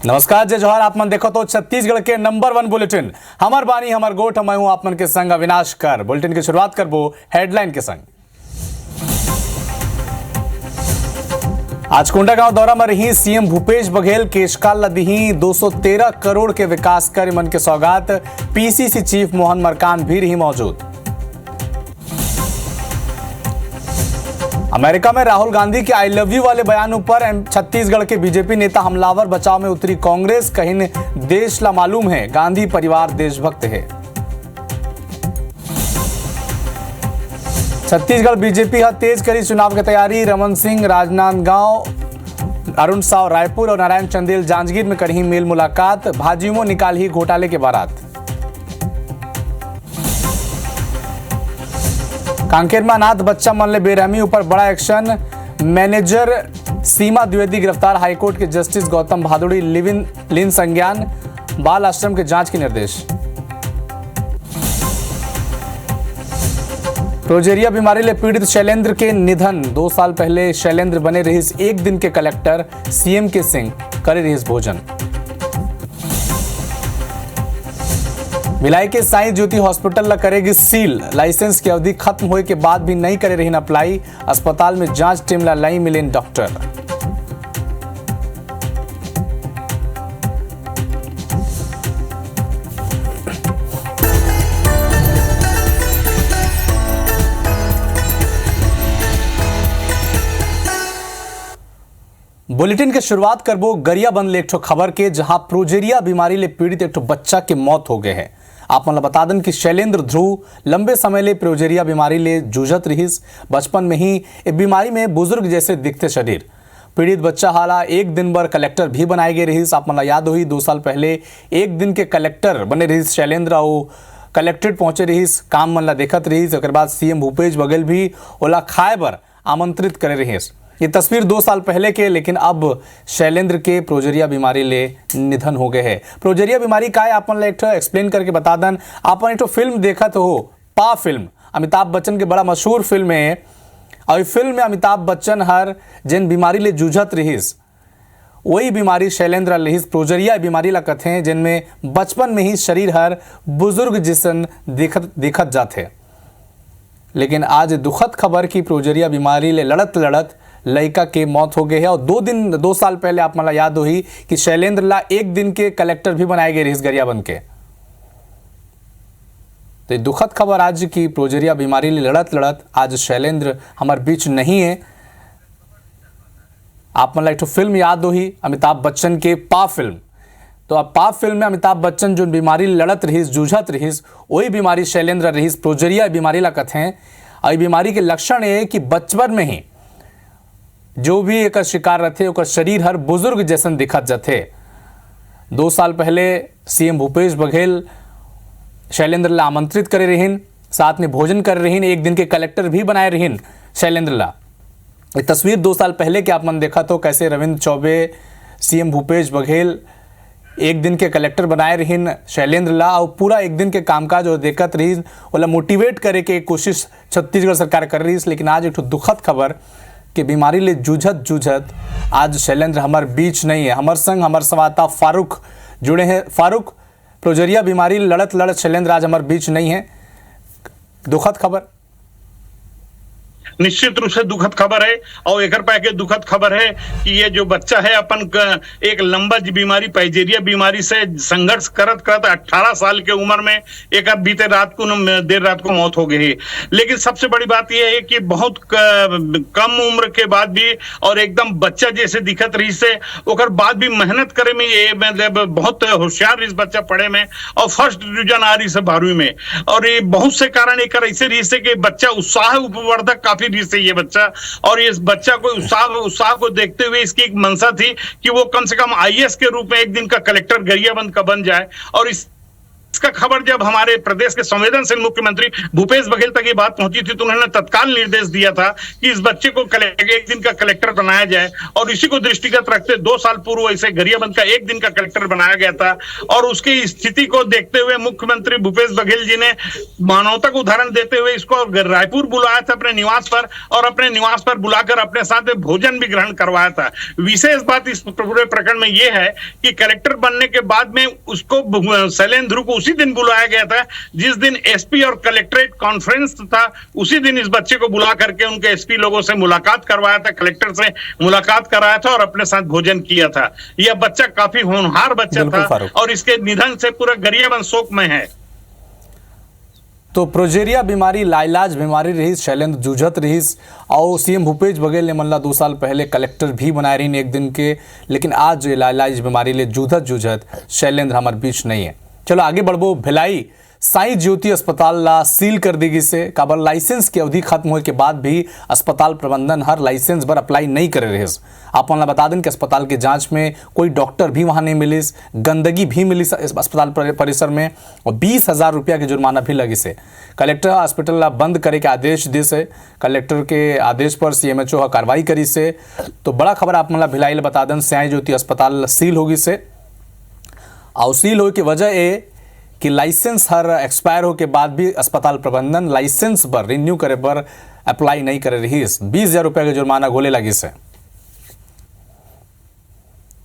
नमस्कार, जय जोहार। आप मन देखो तो छत्तीसगढ़ के नंबर 1 बुलेटिन हमर बानी हमर गोठ। मैं हूं आप मन के संग अविनाश कर। बुलेटिन की शुरुआत करबो हेडलाइन के संग। आज कोंडागांव दौरा में रही सीएम भूपेश बघेल। केशकाल लदही 213 करोड़ के विकास कार्य मन के सौगात। पीसीसी चीफ मोहन मरकाम भी रही मौजूद। अमेरिका में राहुल गांधी के आई लव यू वाले बयान पर छत्तीसगढ़ के बीजेपी नेता हमलावर बचाव में उतरी कांग्रेस। कहीं देश ला मालूम है गांधी परिवार देशभक्त है। छत्तीसगढ़ बीजेपी हा तेज करी चुनाव की तैयारी। रमन सिंह राजनांदगांव, अरुण साव रायपुर और नारायण चंदेल जांजगीर में करी मेल मुलाकात। भाजयुमो निकाल ही घोटाले के बारात। कांकेर में अनाथ बच्चा मन ले बेरहमी ऊपर बड़ा एक्शन। मैनेजर सीमा द्विवेदी गिरफ्तार। हाईकोर्ट के जस्टिस गौतम भादुड़ी लिन संज्ञान। बाल आश्रम के जांच के निर्देश। प्रोजेरिया बीमारी ले पीड़ित शैलेंद्र के निधन। 2 साल पहले शैलेंद्र बने रहीस एक दिन के कलेक्टर। सीएम के सिंह करे रहीस भोजन। भिलाई के साईं ज्योति हॉस्पिटल ला करेगी सील। लाइसेंस की अवधि खत्म होने के बाद भी नहीं करे रही अप्लाई। अस्पताल में जांच टीम ला नहीं मिले डॉक्टर। बुलेटिन के शुरुआत करबो गरियाबंद ले एक ठो खबर के, जहां प्रोजेरिया बीमारी ले पीड़ित एक ठो बच्चा के मौत हो गए है। आप मन बता दें कि शैलेंद्र ध्रुव लंबे समय ले प्रोजेरिया बीमारी ले जूझत रहीस। बचपन में ही एक बीमारी में बुजुर्ग जैसे दिखते शरीर। पीड़ित बच्चा हाला एक दिन बर कलेक्टर भी बनाए गए रहीस। आप मन याद होई 2 साल पहले एक दिन के कलेक्टर बने रहीस शैलेंद्र। कलेक्ट्रेट पहुंचे रहीस, काम मन ला देखत रहीस। उसके बाद सीएम भूपेश बघेल भी ओला खाए बर आमंत्रित करे रहीस। ये तस्वीर 2 साल पहले के, लेकिन अब शैलेंद्र के प्रोजेरिया बीमारी ले निधन हो गए हैं। प्रोजेरिया बीमारी का है आपन ला एक एक्सप्लेन करके बता दन। आपन एक फिल्म देखत हो, पा फिल्म, अमिताभ बच्चन के बड़ा मशहूर फिल्म है। और फिल्म में अमिताभ बच्चन हर जिन बीमारी ले जूझत रहीस, वही बीमारी शैलेंद्र रहीस। प्रोजेरिया बीमारी ला कथे जिनमें बचपन में ही शरीर हर बुजुर्ग जिसन दिखत जाते। लेकिन आज दुखद खबर की प्रोजेरिया बीमारी ले लड़त लड़का के मौत हो गई है। और 2 साल पहले आप मला याद हुई कि शैलेंद्र ला एक दिन के कलेक्टर भी बनाए गए इस गरियाबंद के। तो दुखद खबर आज की प्रोजेरिया बीमारी ले लड़त आज शैलेंद्र हमारे बीच नहीं है। आप मला एक तो फिल्म याद हुई अमिताभ बच्चन के पा फिल्म। तो अब पा फिल्म में अमिताभ बच्चन जो बीमारी लड़त रहीस, जूझत रहीस, वही बीमारी शैलेंद्र रहीस। प्रोजेरिया बीमारी ला कथे। और बीमारी के लक्षण ये कि बचपन में ही जो भी एक शिकार रहते ओकर शरीर हर बुजुर्ग जैसन दिखत जाते। 2 साल पहले सीएम भूपेश बघेल शैलेंद्र ला आमंत्रित करे रहीन, साथ में भोजन कर रहीन, एक दिन के कलेक्टर भी बनाए रहीन शैलेंद्र ला। ये तस्वीर 2 साल पहले के आप मन देखा तो कैसे रविंद्र चौबे, सीएम भूपेश बघेल एक दिन के कलेक्टर बनाए रहीन शैलेंद्र ला। और पूरा एक दिन के कामकाज और देखत रही ओला मोटिवेट करे के कोशिश छत्तीसगढ़ सरकार कर रही। लेकिन आज एक दुखद खबर कि बीमारी ले जूझत आज शैलेंद्र हमारे बीच नहीं है। हमारे संग हमारे संवाददाता फारूक जुड़े हैं। फारूक, प्रोजेरिया बीमारी लड़त शैलेंद्र आज हमारे बीच नहीं है, दुखद खबर। निश्चित रूप से दुखद खबर है। और एक के दुखद खबर है कि ये जो बच्चा है अपन एक लंबा बीमारी प्रोजेरिया बीमारी से संघर्ष करत 18 साल के उम्र में एक बीते देर रात को मौत हो गई है। लेकिन सबसे बड़ी बात यह है कि बहुत कम उम्र के बाद भी और एकदम बच्चा जैसे दिखत रही से ओकर बाद भी मेहनत करे में ये मतलब बहुत होशियार इस बच्चा पढ़े में और फर्स्ट डिवीजन आ रही से 12वीं में। और ये बहुत से कारण एक ऐसे रही से कि बच्चा उत्साह उपवर्धक काफी से ये बच्चा। और इस बच्चा को उत्साह को देखते हुए इसकी एक मंशा थी कि वो कम से कम आईएएस के रूप में एक दिन का कलेक्टर गरियाबंद का बन जाए। और इस इसका खबर जब हमारे प्रदेश के संवेदनशील मुख्यमंत्री भूपेश बघेल तक ये बात पहुंची थी तो उन्होंने तत्काल निर्देश दिया था कि इस बच्चे को एक दिन का कलेक्टर बनाया जाए, और इसी को दृष्टिगत रखते 2 साल पूर्व ऐसे गरियाबंद का 1 दिन का कलेक्टर बनाया गया था। और उसकी स्थिति को देखते हुए मुख्यमंत्री भूपेश बघेल जी ने मानवता का उदाहरण देते हुए इसको रायपुर बुलाया था अपने निवास पर, और अपने निवास पर बुलाकर अपने साथ भोजन भी ग्रहण करवाया था। विशेष बात इस पूरे प्रकरण में यह है कि कलेक्टर बनने के बाद में उसको शैलेंद्र ध्रुव को उसी दिन बुलाया गया था जिस दिन एसपी और कलेक्ट्रेट कॉन्फ्रेंस था। उसी दिन इस बच्चे को बुला करके उनके एसपी लोगों से मुलाकात करवाया था, कलेक्टर से मुलाकात कराया था और अपने साथ भोजन किया था। यह बच्चा काफी होनहार बच्चा था और इसके निधन से पूरा गरियाबंद शोक में है। तो प्रोजेरिया बीमारी लाइलाज बीमारी रही, शैलेंद्र जूझत रही और सीएम भूपेश बघेल ने मतलब 2 साल पहले कलेक्टर भी बनाए रही 1 दिन के, लेकिन आज लाइलाज बीमारी ले जूझत शैलेंद्र हमारे बीच नहीं है। चलो आगे बढ़बो। भिलाई साई ज्योति अस्पताल ला सील कर देगी से काबर लाइसेंस की अवधि खत्म होने के बाद भी अस्पताल प्रबंधन हर लाइसेंस पर अप्लाई नहीं करे रहे। आप बता दें कि अस्पताल के जांच में कोई डॉक्टर भी वहां नहीं मिली, गंदगी भी मिली अस्पताल परिसर में और 20,000 रुपया के जुर्माना भी लगी से। कलेक्टर हॉस्पिटल ला बंद करे के आदेश दे से, कलेक्टर के आदेश पर सीएमएचओ कार्रवाई करी से। तो बड़ा खबर आप भिलाई बता दें साई ज्योति अस्पताल सील होगी से। और सील हो की वजह ये कि लाइसेंस हर एक्सपायर हो के बाद भी अस्पताल प्रबंधन लाइसेंस पर रिन्यू करे पर अप्लाई नहीं करे रही। 20,000 रुपया के जुर्माना गोले लगी से।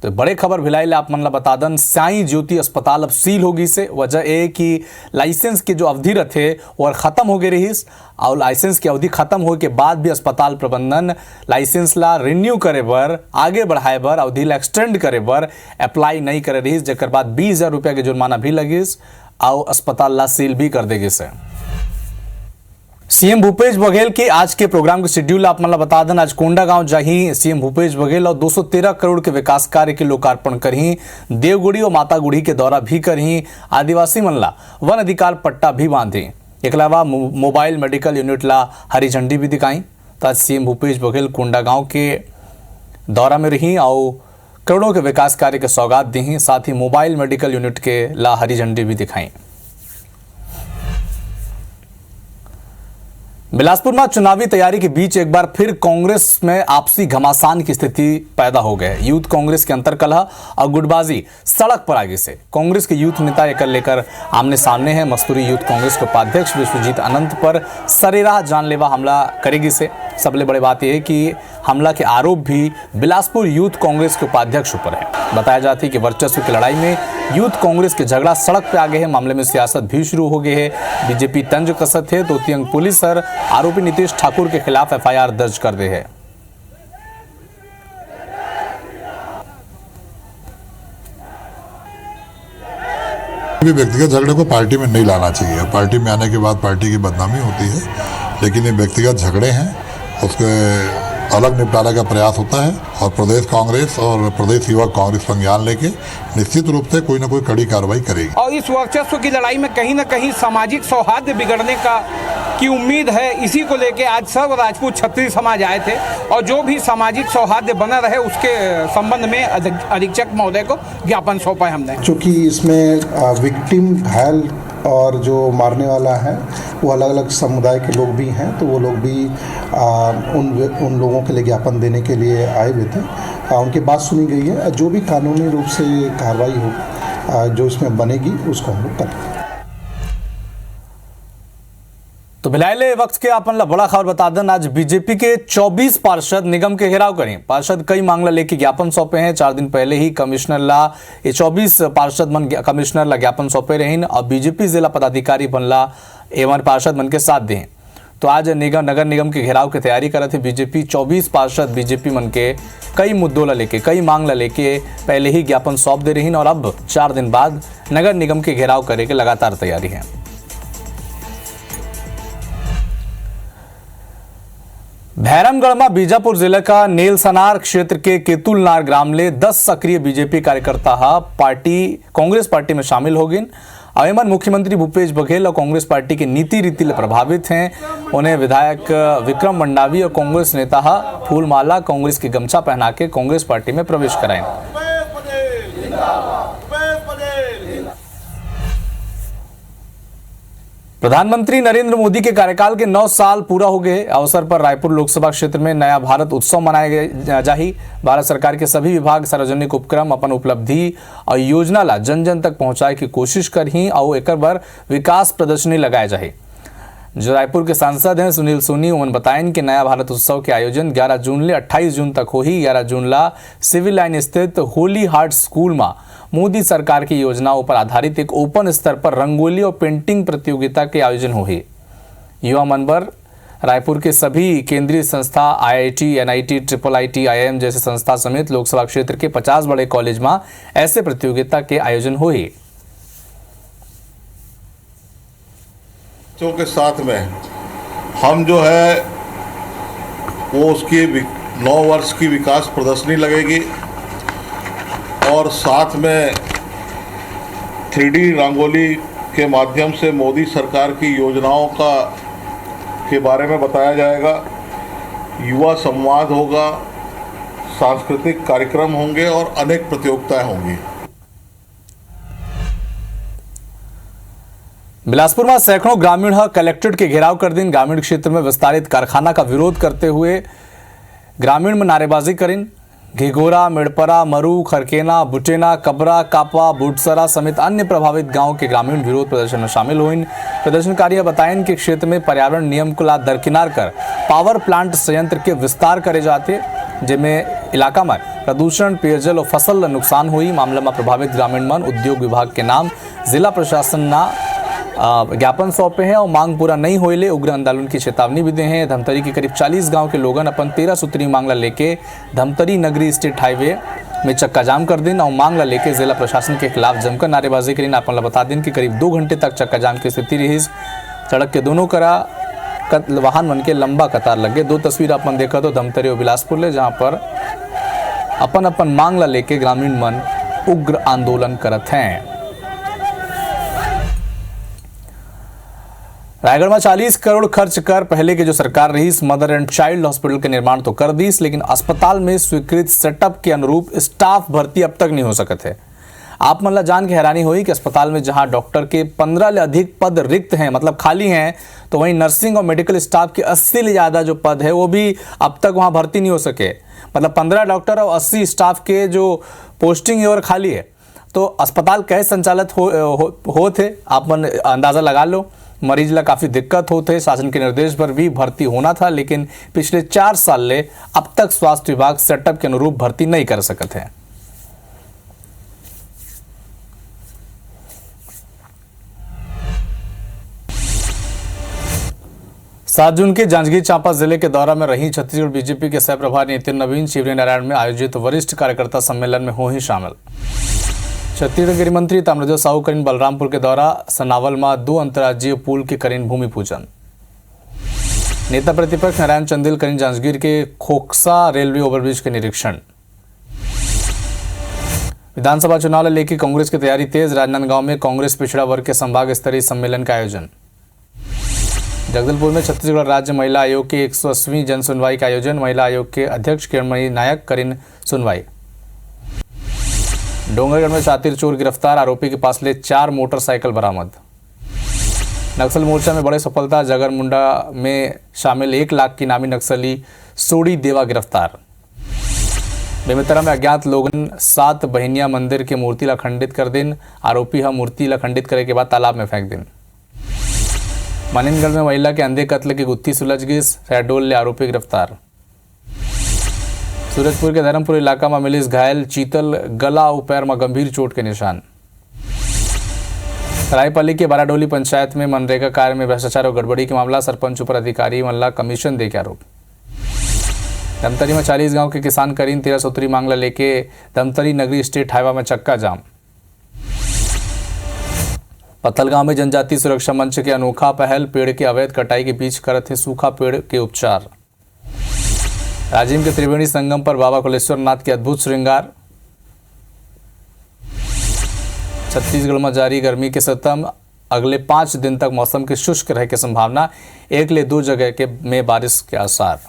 तो बड़े खबर भिलाई आप बता दें साई ज्योति अस्पताल अब सील होगी से। वजह ये कि लाइसेंस की जो अवधि रहे वो खत्म हो गई रही और लाइसेंस की अवधि खत्म हो के बाद भी अस्पताल प्रबंधन लाइसेंस ला रिन्यू करे बर, आगे बढ़ाए बर, अवधि ला एक्सटेंड करे बर अप्लाई नहीं करे रही, जेकर बाद 20,000 रुपया के जुर्माना भी लगिस और अस्पताल ला सील भी कर देगी से। सीएम भूपेश बघेल के आज के प्रोग्राम के शेड्यूल आप बता दें। आज कोंडागांव जाही सीएम भूपेश बघेल और 213 करोड़ के विकास कार्य के लोकार्पण करही, देवगुड़ी और मातागुड़ी के दौरा भी करही, आदिवासी मनला वन अधिकार पट्टा भी बांधी, एक अलावा मोबाइल मेडिकल यूनिट ला हरी झंडी भी दिखाई। तो आज सीएम भूपेश बघेल कोंडागांव के दौरा में रही और करोड़ों के विकास कार्य के सौगात दी, साथ ही मोबाइल मेडिकल यूनिट के ला हरी झंडी भी दिखाई। बिलासपुर में चुनावी तैयारी के बीच एक बार फिर कांग्रेस में आपसी घमासान की स्थिति पैदा हो गई। यूथ कांग्रेस के अंतरकलह और गुटबाजी सड़क पर आगे से कांग्रेस के यूथ नेता एक लेकर आमने सामने हैं। मस्तूरी यूथ कांग्रेस के उपाध्यक्ष विश्वजीत अनंत पर सरेराह जानलेवा हमला करेगी से। सबसे बड़ी बात यह है कि हमला के आरोप भी बिलासपुर यूथ कांग्रेस के उपाध्यक्ष ऊपर है। बताया जाता है कि वर्चस्व की लड़ाई में यूथ कांग्रेस के झगड़ा सड़क पे आ गए हैं। मामले में सियासत भी शुरू हो गई है। बीजेपी तंज कसत है तो तियंग पुलिस सर आरोपी नीतीश ठाकुर के खिलाफ एफआईआर दर्ज कर दे है। व्यक्तिगत झगड़े को पार्टी में नहीं लाना चाहिए। पार्टी में आने के बाद पार्टी की बदनामी होती है, लेकिन ये व्यक्तिगत झगड़े हैं, उसके अलग निपटारे का प्रयास होता है और प्रदेश कांग्रेस और प्रदेश युवा कांग्रेस संज्ञान लेके निश्चित रूप से कोई ना कोई कड़ी कार्रवाई करेगी। और इस वर्चस्व की लड़ाई में कहीं ना कहीं सामाजिक सौहार्द बिगड़ने की उम्मीद है। इसी को लेके आज सर्व राजपूत क्षत्रिय समाज आए थे और जो भी सामाजिक सौहार्द बना रहे उसके संबंध में अधीक्षक महोदय को ज्ञापन सौंपा है हमने। चूँकि इसमें विक्टिम घायल और जो मारने वाला है वो अलग अलग समुदाय के लोग भी हैं, तो वो लोग भी उन लोगों के लिए ज्ञापन देने के लिए आए हुए थे। उनकी बात सुनी गई है। जो भी कानूनी रूप से कार्रवाई हो जो इसमें बनेगी उसको हम लोग करेंगे। तो भिलाइले वक्त के अपन बड़ा खबर बता दें। आज बीजेपी के 24 पार्षद निगम के घेराव करें। पार्षद कई मांगला लेके ज्ञापन सौंपे हैं। 4 दिन पहले ही कमिश्नर ला ये 24 पार्षद मन कमिश्नर ला ज्ञापन सौंपे रहे और बीजेपी जिला पदाधिकारी बनला एवं पार्षद मन के साथ दें। तो आज नगर निगम के घेराव की तैयारी कर थे बीजेपी। 24 पार्षद बीजेपी मन के कई मुद्दों ला लेके कई मांग ला लेके पहले ही ज्ञापन सौंप दे रही और अब 4 दिन बाद नगर निगम के घेराव करे के लगातार तैयारी है। भैरमगढ़ में बीजापुर जिले का नेलसनार क्षेत्र के केतुलनार ग्राम ले 10 सक्रिय बीजेपी कार्यकर्ता कांग्रेस पार्टी में शामिल हो गए। अवेमन मुख्यमंत्री भूपेश बघेल और कांग्रेस पार्टी की नीति रीति प्रभावित हैं। उन्हें विधायक विक्रम मंडावी और कांग्रेस नेता फूलमाला कांग्रेस की गमछा पहना के कांग्रेस पार्टी में प्रवेश कराएं। प्रधानमंत्री नरेंद्र मोदी के कार्यकाल के 9 साल पूरा हो गए अवसर पर रायपुर लोकसभा क्षेत्र में नया भारत उत्सव मनाया जाही। भारत सरकार के सभी विभाग सार्वजनिक उपक्रम अपन उपलब्धि और योजना ला जन जन तक पहुंचाए की कोशिश करही और एक बार विकास प्रदर्शनी लगाए जाही। जो रायपुर के सांसद हैं सुनील सोनी उन्होंने बताया कि नया भारत उत्सव के आयोजन 11 जून ले 28 जून तक हो ही। 11 जून ला सिविल लाइन स्थित होली हार्ट स्कूल में मोदी सरकार की योजनाओं पर आधारित एक ओपन स्तर पर रंगोली और पेंटिंग प्रतियोगिता के आयोजन हुए। युवा मनबर रायपुर के सभी केंद्रीय संस्था IIT, NIT, IIIT, IIM जैसे संस्था समेत लोकसभा क्षेत्र के 50 बड़े कॉलेज में ऐसे प्रतियोगिता के आयोजन हुए। बच्चों के साथ में हम जो है वो उसकी 9 वर्ष की विकास प्रदर्शनी लगेगी और साथ में 3D रंगोली के माध्यम से मोदी सरकार की योजनाओं के बारे में बताया जाएगा। युवा संवाद होगा, सांस्कृतिक कार्यक्रम होंगे और अनेक प्रतियोगिताएं होंगी। बिलासपुर में सैकड़ों ग्रामीण कलेक्ट्रेट के घेराव कर दिन ग्रामीण क्षेत्र में विस्तारित कारखाना का विरोध करते हुए ग्रामीण में नारेबाजी करीन। घिघोरा, मेड़परा, मरू, खरकेना, बुटेना, कबरा, कापा, बुटसरा समेत अन्य प्रभावित गांव के ग्रामीण विरोध प्रदर्शन में शामिल हुए। प्रदर्शनकारियों बताएं कि क्षेत्र में पर्यावरण नियम को ला दरकिनार कर पावर प्लांट संयंत्र के विस्तार करे जाते, जिनमें इलाका में प्रदूषण, पेयजल और फसल नुकसान हुई। मामला में प्रभावित ग्रामीण मन उद्योग विभाग के नाम जिला प्रशासन ना ज्ञापन सौंपे हैं और मांग पूरा नहीं होइले उग्र आंदोलन की चेतावनी भी दी है। धमतरी के करीब 40 गांव के लोगन अपन 13 सूत्री मांगला लेके धमतरी नगरी स्टेट हाईवे में चक्का जाम कर दिन और मांगला लेके जिला प्रशासन के खिलाफ जमकर नारेबाजी करीन। अपन बता दिन कि करीब 2 घंटे तक चक्का जाम की स्थिति रही। सड़क के दोनों करा वाहन बन के लंबा कतार लगे। 2 तस्वीर अपन देखा तो धमतरी और बिलासपुर ले, जहाँ पर अपन मांगला लेके ग्रामीण मन उग्र आंदोलन करत हैं। रायगढ़ में 40 करोड़ खर्च कर पहले की जो सरकार रही मदर एंड चाइल्ड हॉस्पिटल के निर्माण तो कर दी, लेकिन अस्पताल में स्वीकृत सेटअप के अनुरूप स्टाफ भर्ती अब तक नहीं हो सकते है। आप मतलब जान के हैरानी हुई कि अस्पताल में जहां डॉक्टर के 15 से अधिक पद रिक्त हैं, मतलब खाली हैं, तो वहीं नर्सिंग और मेडिकल स्टाफ के 80 से ज़्यादा जो पद है वो भी अब तक वहां भर्ती नहीं हो सके। मतलब 15 डॉक्टर और 80 स्टाफ के जो पोस्टिंग है और खाली है। तो अस्पताल कैसे संचालित होते आप अंदाज़ा लगा लो। मरीज ला काफ़ी दिक्कत होते, शासन के निर्देश पर भी भर्ती होना था, लेकिन पिछले 4 साल ले अब तक स्वास्थ्य विभाग सेटअप के अनुरूप भर्ती नहीं कर सकते हैं। सात जून के जांजगीर चांपा जिले के दौरा में रही छत्तीसगढ़ बीजेपी के सह प्रभारी नितिन नवीन शिवरी नारायण में आयोजित वरिष्ठ कार्यकर्ता सम्मेलन में हो ही शामिल। छत्तीसगढ़ गृह मंत्री ताम्रध्वज साहू करीन बलरामपुर के दौरा, सनावल में 2 अंतर्राज्यीय पुल के करीन भूमि पूजन। नेता प्रतिपक्ष नारायण चंदेल करीन जांजगीर के खोखसा रेलवे ओवरब्रिज के निरीक्षण। विधानसभा चुनाव लेकर कांग्रेस की तैयारी तेज, राजनांदगांव में कांग्रेस पिछड़ा वर्ग के संभाग स्तरीय सम्मेलन का आयोजन। जगदलपुर में छत्तीसगढ़ राज्य महिला आयोग के 180वीं जन सुनवाई का आयोजन, महिला आयोग के अध्यक्ष किरणमयी नायक करीन सुनवाई। डोंगरगढ़ में शातिर चोर गिरफ्तार, आरोपी के पास ले 4 मोटरसाइकिल बरामद। नक्सल मोर्चा में बड़ी सफलता, जगरमुंडा में शामिल 1 लाख की नामी नक्सली सोड़ी देवा गिरफ्तार। बेमेतरा में अज्ञात लोगन 7 बहिनिया मंदिर के मूर्ति ला खंडित कर दिन, आरोपी हम मूर्ति ला खंडित करे के बाद तालाब में फेंक दिन। मानिनगढ़ में महिला के अंधे कत्ल की गुत्थी सुलझ गई, शहडोल ले आरोपी गिरफ्तार। सूरजपुर के धर्मपुर इलाका में मिली घायल, चीतल गला और पैर में गंभीर चोट के निशान। रायपाली के बाराडोली पंचायत में मनरेगा कार्य में भ्रष्टाचार और गड़बड़ी के मामला, सरपंच ऊपर अधिकारी मल्ला कमीशन दे के आरोप। धमतरी में 40 गांव के किसान करीन 13 सूत्री मांगला लेके धमतरी नगरी स्टेट हाईवे में चक्का जाम। पत्थलगांव में जनजातीय सुरक्षा मंच के अनोखा पहल, पेड़ के अवैध कटाई के बीच करते सूखा पेड़ के उपचार। राजिम के त्रिवेणी संगम पर बाबा कुलेश्वर नाथ के अद्भुत श्रृंगार। छत्तीसगढ़ में जारी गर्मी के सतम, अगले 5 दिन तक मौसम के शुष्क रहे की संभावना, 1 ले 2 जगह के में बारिश के आसार।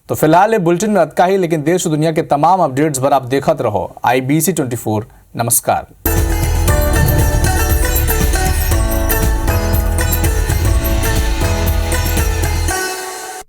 तो फिलहाल ये बुलेटिन में अतका ही, लेकिन देश और दुनिया के तमाम अपडेट्स पर आप देखते रहो IBC 24। नमस्कार।